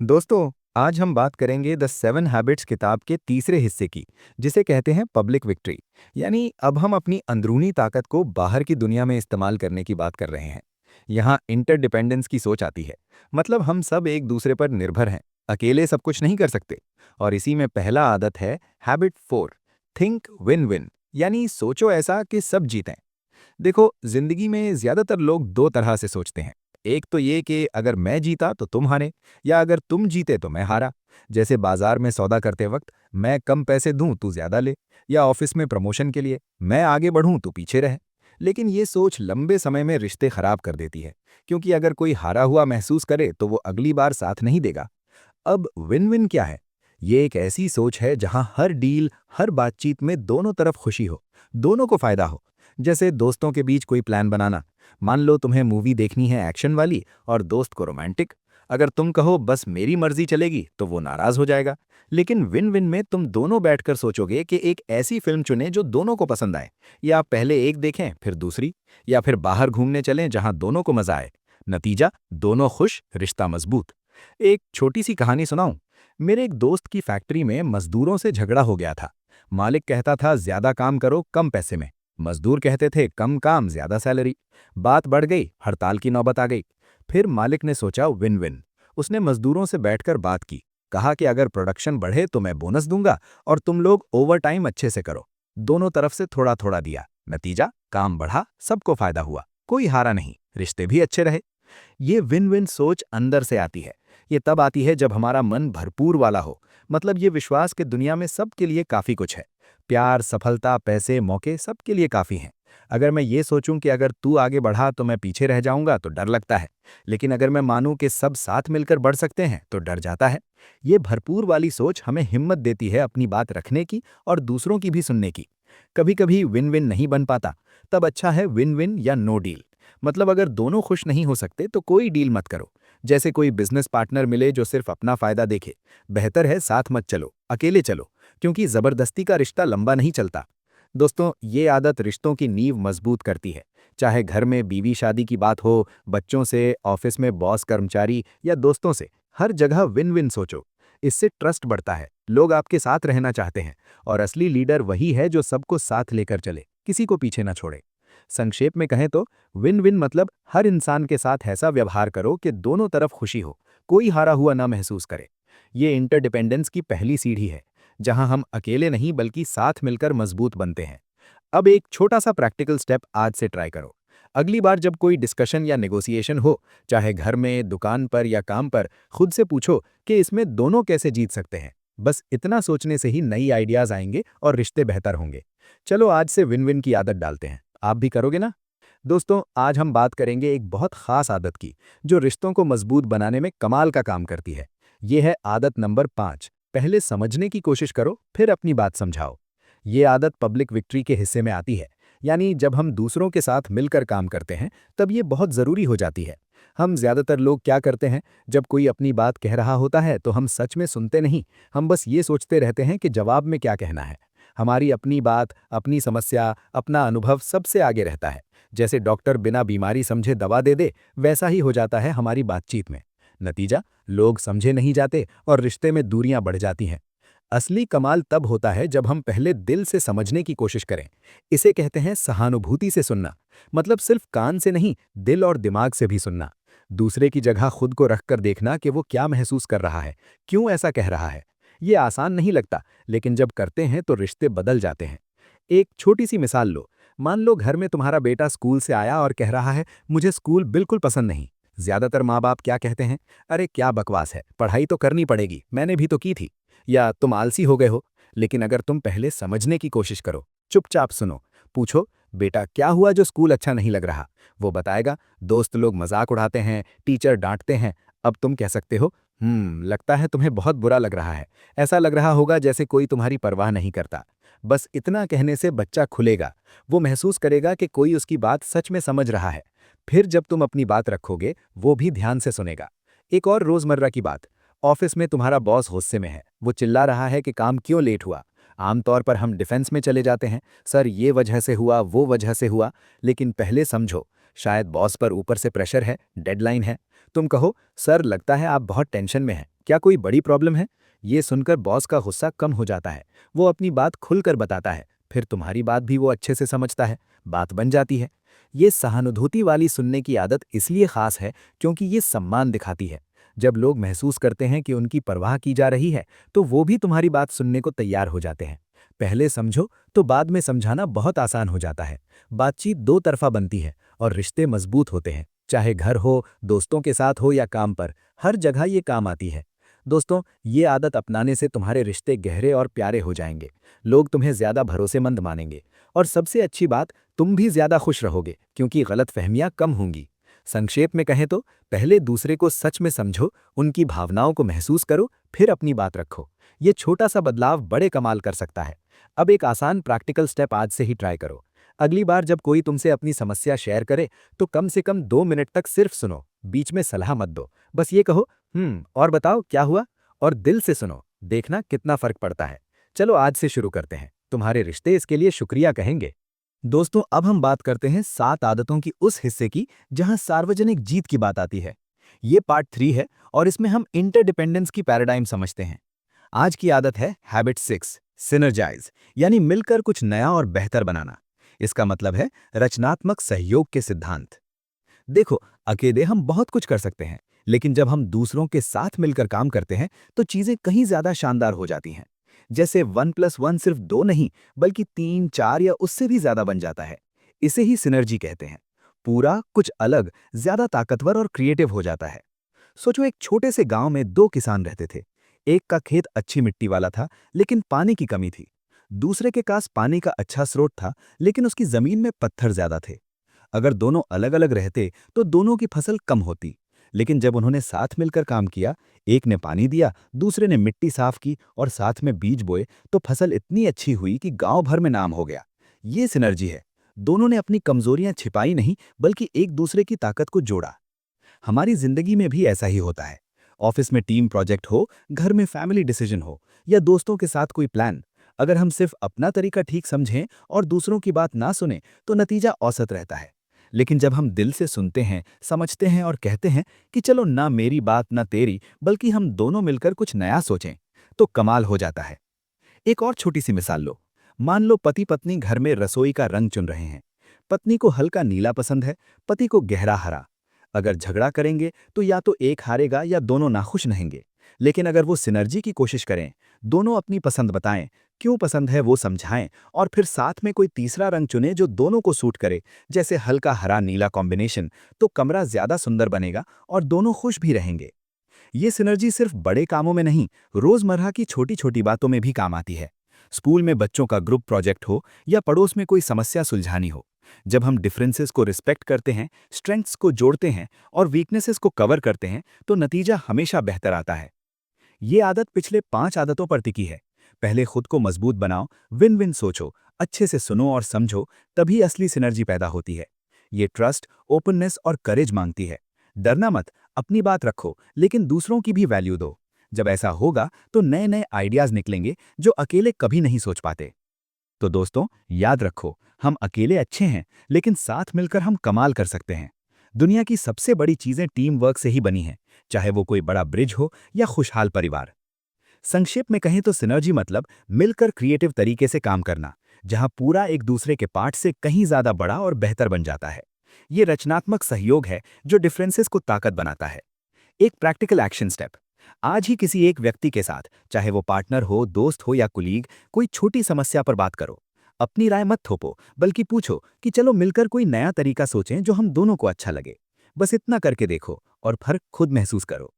दोस्तों, आज हम बात करेंगे द सेवन हैबिट्स किताब के तीसरे हिस्से की, जिसे कहते हैं पब्लिक विक्ट्री। यानी अब हम अपनी अंदरूनी ताकत को बाहर की दुनिया में इस्तेमाल करने की बात कर रहे हैं। यहाँ इंटरडिपेंडेंस की सोच आती है। मतलब हम सब एक दूसरे पर निर्भर हैं, अकेले सब कुछ नहीं कर सकते। और इसी में पहला आदत है हैबिट 4, थिंक विन विन। यानी सोचो ऐसा कि सब जीतें। देखो, जिंदगी में ज्यादातर लोग दो तरह से सोचते हैं। एक तो ये कि अगर मैं जीता तो तुम हारे, या अगर तुम जीते तो मैं हारा। जैसे बाजार में सौदा करते वक्त मैं कम पैसे दूं तू ज्यादा ले, या ऑफिस में प्रमोशन के लिए मैं आगे बढ़ूं तू पीछे रहे। लेकिन ये सोच लंबे समय में रिश्ते खराब कर देती है, क्योंकि अगर कोई हारा हुआ महसूस करे तो वो अगली बार साथ नहीं देगा। अब विन विन क्या है? ये एक ऐसी सोच है जहां हर डील, हर बातचीत में दोनों तरफ खुशी हो, दोनों को फायदा हो। जैसे दोस्तों के बीच कोई प्लान बनाना। मान लो तुम्हें मूवी देखनी है एक्शन वाली और दोस्त को रोमांटिक। अगर तुम कहो बस मेरी मर्जी चलेगी तो वो नाराज हो जाएगा। लेकिन विन विन में तुम दोनों बैठकर सोचोगे कि एक ऐसी फिल्म चुनें जो दोनों को पसंद आए, या पहले एक देखें फिर दूसरी, या फिर बाहर घूमने चलें जहां दोनों को मजा आए। नतीजा, दोनों खुश, रिश्ता मजबूत। एक छोटी सी कहानी सुनाऊं। मेरे एक दोस्त की फैक्ट्री में मजदूरों से झगड़ा हो गया था। मालिक कहता था ज्यादा काम करो कम पैसे में। मजदूर कहते थे कम काम ज्यादा सैलरी। बात बढ़ गई, हड़ताल की नौबत आ गई। फिर मालिक ने सोचा विन विन। उसने मजदूरों से बैठकर बात की। कहा कि अगर प्रोडक्शन बढ़े तो मैं बोनस दूंगा, और तुम लोग ओवर टाइम अच्छे से करो। दोनों तरफ से थोड़ा थोड़ा दिया। नतीजा, काम बढ़ा, सबको फायदा हुआ, कोई हारा नहीं, रिश्ते भी अच्छे रहे। ये विन विन सोच अंदर से आती है। ये तब आती है जब हमारा मन भरपूर वाला हो। मतलब ये विश्वास कि दुनिया में सबके लिए काफी कुछ है। प्यार, सफलता, पैसे, मौके सबके लिए काफी हैं। अगर मैं ये सोचूं कि अगर तू आगे बढ़ा तो मैं पीछे रह जाऊंगा तो डर लगता है। लेकिन अगर मैं मानूं कि सब साथ मिलकर बढ़ सकते हैं तो डर जाता है। ये भरपूर वाली सोच हमें हिम्मत देती है अपनी बात रखने की और दूसरों की भी सुनने की। कभी कभी विन विन नहीं बन पाता, तब अच्छा है विन विन या नो डील। मतलब अगर दोनों खुश नहीं हो सकते तो कोई डील मत करो। जैसे कोई बिजनेस पार्टनर मिले जो सिर्फ अपना फायदा देखे। बेहतर है साथ मत चलो, अकेले चलो, क्योंकि जबरदस्ती का रिश्ता लंबा नहीं चलता। दोस्तों, ये आदत रिश्तों की नींव मजबूत करती है। चाहे घर में बीवी शादी की बात हो, बच्चों से, ऑफिस में बॉस कर्मचारी, या दोस्तों से, हर जगह विन विन सोचो। इससे ट्रस्ट बढ़ता है, लोग आपके साथ रहना चाहते हैं। और असली लीडर वही है जो सबको साथ लेकर चले, किसी को पीछे ना छोड़े। संक्षेप में कहें तो विन विन मतलब हर इंसान के साथ ऐसा व्यवहार करो कि दोनों तरफ खुशी हो, कोई हारा हुआ ना महसूस करे। ये इंटरडिपेंडेंस की पहली सीढ़ी है, जहां हम अकेले नहीं बल्कि साथ मिलकर मजबूत बनते हैं। अब एक छोटा सा प्रैक्टिकल स्टेप आज से ट्राई करो। अगली बार जब कोई डिस्कशन या नेगोशिएशन हो, चाहे घर में, दुकान पर या काम पर, खुद से पूछो कि इसमें दोनों कैसे जीत सकते हैं। बस इतना सोचने से ही नई आइडियाज आएंगे और रिश्ते बेहतर होंगे। चलो आज से विन विन की आदत डालते हैं। आप भी करोगे ना? दोस्तों, आज हम बात करेंगे एक बहुत खास आदत की, जो रिश्तों को मजबूत बनाने में कमाल का काम करती है। ये है आदत नंबर 5। पहले समझने की कोशिश करो, फिर अपनी बात समझाओ। ये आदत पब्लिक विक्ट्री के हिस्से में आती है। यानी जब हम दूसरों के साथ मिलकर काम करते हैं, तब ये बहुत ज़रूरी हो जाती है। हम ज़्यादातर लोग क्या करते हैं, जब कोई अपनी बात कह रहा होता है तो हम सच में सुनते नहीं। हम बस ये सोचते रहते हैं कि जवाब में क्या कहना है। हमारी अपनी बात, अपनी समस्या, अपना अनुभव सबसे आगे रहता है। जैसे डॉक्टर बिना बीमारी समझे दवा दे दे, वैसा ही हो जाता है हमारी बातचीत में। नतीजा, लोग समझे नहीं जाते और रिश्ते में दूरियां बढ़ जाती हैं। असली कमाल तब होता है जब हम पहले दिल से समझने की कोशिश करें। इसे कहते हैं सहानुभूति से सुनना। मतलब सिर्फ कान से नहीं, दिल और दिमाग से भी सुनना। दूसरे की जगह खुद को रखकर देखना कि वो क्या महसूस कर रहा है, क्यों ऐसा कह रहा है। ये आसान नहीं लगता, लेकिन जब करते हैं तो रिश्ते बदल जाते हैं। एक छोटी सी मिसाल लो। मान लो घर में तुम्हारा बेटा स्कूल से आया और कह रहा है, मुझे स्कूल बिल्कुल पसंद नहीं। ज्यादातर माँ बाप क्या कहते हैं? अरे क्या बकवास है, पढ़ाई तो करनी पड़ेगी, मैंने भी तो की थी। या तुम आलसी हो गए हो। लेकिन अगर तुम पहले समझने की कोशिश करो, चुपचाप सुनो, पूछो, बेटा क्या हुआ जो स्कूल अच्छा नहीं लग रहा? वो बताएगा, दोस्त लोग मजाक उड़ाते हैं, टीचर डांटते हैं। अब तुम कह सकते हो, लगता है तुम्हें बहुत बुरा लग रहा है। ऐसा लग रहा होगा जैसे कोई तुम्हारी परवाह नहीं करता। बस इतना कहने से बच्चा खुलेगा। वो महसूस करेगा कि कोई उसकी बात सच में समझ रहा है। फिर जब तुम अपनी बात रखोगे, वो भी ध्यान से सुनेगा। एक और रोजमर्रा की बात। ऑफिस में तुम्हारा बॉस गुस्से में है, वो चिल्ला रहा है कि काम क्यों लेट हुआ। आमतौर पर हम डिफेंस में चले जाते हैं, सर ये वजह से हुआ, वो वजह से हुआ। लेकिन पहले समझो, शायद बॉस पर ऊपर से प्रेशर है, डेडलाइन है। तुम कहो, सर लगता है आप बहुत टेंशन में हैं, क्या कोई बड़ी प्रॉब्लम है? ये सुनकर बॉस का गुस्सा कम हो जाता है। वो अपनी बात खुलकर बताता है, फिर तुम्हारी बात भी वो अच्छे से समझता है, बात बन जाती है। ये सहानुभूति वाली सुनने की आदत इसलिए खास है क्योंकि ये सम्मान दिखाती है। जब लोग महसूस करते हैं कि उनकी परवाह की जा रही है, तो वो भी तुम्हारी बात सुनने को तैयार हो जाते हैं। पहले समझो तो बाद में समझाना बहुत आसान हो जाता है। बातचीत दो तरफा बनती है और रिश्ते मजबूत होते हैं। चाहे घर हो, दोस्तों के साथ हो या काम पर, हर जगह ये काम आती है। दोस्तों, ये आदत अपनाने से तुम्हारे रिश्ते गहरे और प्यारे हो जाएंगे। लोग तुम्हें ज्यादा भरोसेमंद मानेंगे और सबसे अच्छी बात, तुम भी ज्यादा खुश रहोगे क्योंकि गलतफहमियां कम होंगी। संक्षेप में कहें तो पहले दूसरे को सच में समझो, उनकी भावनाओं को महसूस करो, फिर अपनी बात रखो। ये छोटा सा बदलाव बड़े कमाल कर सकता है। अब एक आसान प्रैक्टिकल स्टेप आज से ही ट्राई करो। अगली बार जब कोई तुमसे अपनी समस्या शेयर करे, तो कम से कम 2 मिनट तक सिर्फ सुनो, बीच में सलाह मत दो। बस ये कहो, और बताओ क्या हुआ? और दिल से सुनो, देखना कितना फर्क पड़ता है। चलो आज से शुरू करते हैं, तुम्हारे रिश्ते इसके लिए शुक्रिया कहेंगे। दोस्तों, अब हम बात करते हैं 7 आदतों की उस हिस्से की जहां सार्वजनिक जीत की बात आती है। ये पार्ट 3 है और इसमें हम इंटरडिपेंडेंस की पैराडाइम समझते हैं। आज की आदत है हैबिट 6, सिनर्जाइज, यानी मिलकर कुछ नया और बेहतर बनाना। इसका मतलब है रचनात्मक सहयोग के सिद्धांत। देखो, अकेले हम बहुत कुछ कर सकते हैं, लेकिन जब हम दूसरों के साथ मिलकर काम करते हैं तो चीजें कहीं ज्यादा शानदार हो जाती हैं। जैसे 1+1 सिर्फ 2 नहीं, बल्कि 3, 4 या उससे भी ज्यादा बन जाता है। इसे ही सिनर्जी कहते हैं। पूरा कुछ अलग, ज्यादा ताकतवर और क्रिएटिव हो जाता है। सोचो, एक छोटे से गांव में 2 किसान रहते थे। एक का खेत अच्छी मिट्टी वाला था, लेकिन पानी की कमी थी। दूसरे के पास पानी का अच्छा स्रोत था, लेकिन उसकी जमीन में पत्थर ज्यादा थे। अगर दोनों अलग अलग रहते तो दोनों की फसल कम होती। लेकिन जब उन्होंने साथ मिलकर काम किया, एक ने पानी दिया, दूसरे ने मिट्टी साफ की और साथ में बीज बोए, तो फसल इतनी अच्छी हुई कि गांव भर में नाम हो गया। ये सिनर्जी है। दोनों ने अपनी कमजोरियां छिपाई नहीं, बल्कि एक दूसरे की ताकत को जोड़ा। हमारी जिंदगी में भी ऐसा ही होता है। ऑफिस में टीम प्रोजेक्ट हो, घर में फैमिली डिसीजन हो, या दोस्तों के साथ कोई प्लान, अगर हम सिर्फ अपना तरीका ठीक समझें और दूसरों की बात ना सुने, तो नतीजा औसत रहता है। लेकिन जब हम दिल से सुनते हैं, समझते हैं और कहते हैं कि चलो ना मेरी बात ना तेरी, बल्कि हम दोनों मिलकर कुछ नया सोचें, तो कमाल हो जाता है। एक और छोटी सी मिसाल लो। मान लो पति पत्नी घर में रसोई का रंग चुन रहे हैं। पत्नी को हल्का नीला पसंद है, पति को गहरा हरा। अगर झगड़ा करेंगे तो या तो एक हारेगा या दोनों नाखुश रहेंगे। लेकिन अगर वो सिनर्जी की कोशिश करें, दोनों अपनी पसंद बताएं, क्यों पसंद है वो समझाएं, और फिर साथ में कोई तीसरा रंग चुने जो दोनों को सूट करे, जैसे हल्का हरा नीला कॉम्बिनेशन, तो कमरा ज्यादा सुंदर बनेगा और दोनों खुश भी रहेंगे। ये सिनर्जी सिर्फ बड़े कामों में नहीं, रोजमर्रा की छोटी छोटी बातों में भी काम आती है। स्कूल में बच्चों का ग्रुप प्रोजेक्ट हो या पड़ोस में कोई समस्या सुलझानी हो, जब हम डिफरेंसेस को रिस्पेक्ट करते हैं, स्ट्रेंथ्स को जोड़ते हैं और वीकनेसेस को कवर करते हैं, तो नतीजा हमेशा बेहतर आता है। ये आदत पिछले 5 आदतों पर टिकी है। पहले खुद को मजबूत बनाओ, विन विन सोचो, अच्छे से सुनो और समझो, तभी असली सिनर्जी पैदा होती है। ये ट्रस्ट, ओपननेस और करेज मांगती है। डरना मत, अपनी बात रखो, लेकिन दूसरों की भी वैल्यू दो। जब ऐसा होगा तो नए नए आइडियाज निकलेंगे जो अकेले कभी नहीं सोच पाते। तो दोस्तों, याद रखो, हम अकेले अच्छे हैं, लेकिन साथ मिलकर हम कमाल कर सकते हैं। दुनिया की सबसे बड़ी चीजें टीम वर्क से ही बनी हैं, चाहे वो कोई बड़ा ब्रिज हो या खुशहाल परिवार। संक्षेप में कहें तो सिनर्जी मतलब मिलकर क्रिएटिव तरीके से काम करना, जहां पूरा एक दूसरे के पार्ट से कहीं ज्यादा बड़ा और बेहतर बन जाता है। ये रचनात्मक सहयोग है जो डिफरेंसेस को ताकत बनाता है। एक प्रैक्टिकल एक्शन स्टेप। आज ही किसी एक व्यक्ति के साथ, चाहे वो पार्टनर हो, दोस्त हो या कुलीग, कोई छोटी समस्या पर बात करो। अपनी राय मत थोपो, बल्कि पूछो कि चलो मिलकर कोई नया तरीका सोचें जो हम दोनों को अच्छा लगे। बस इतना करके देखो और फर्क खुद महसूस करो।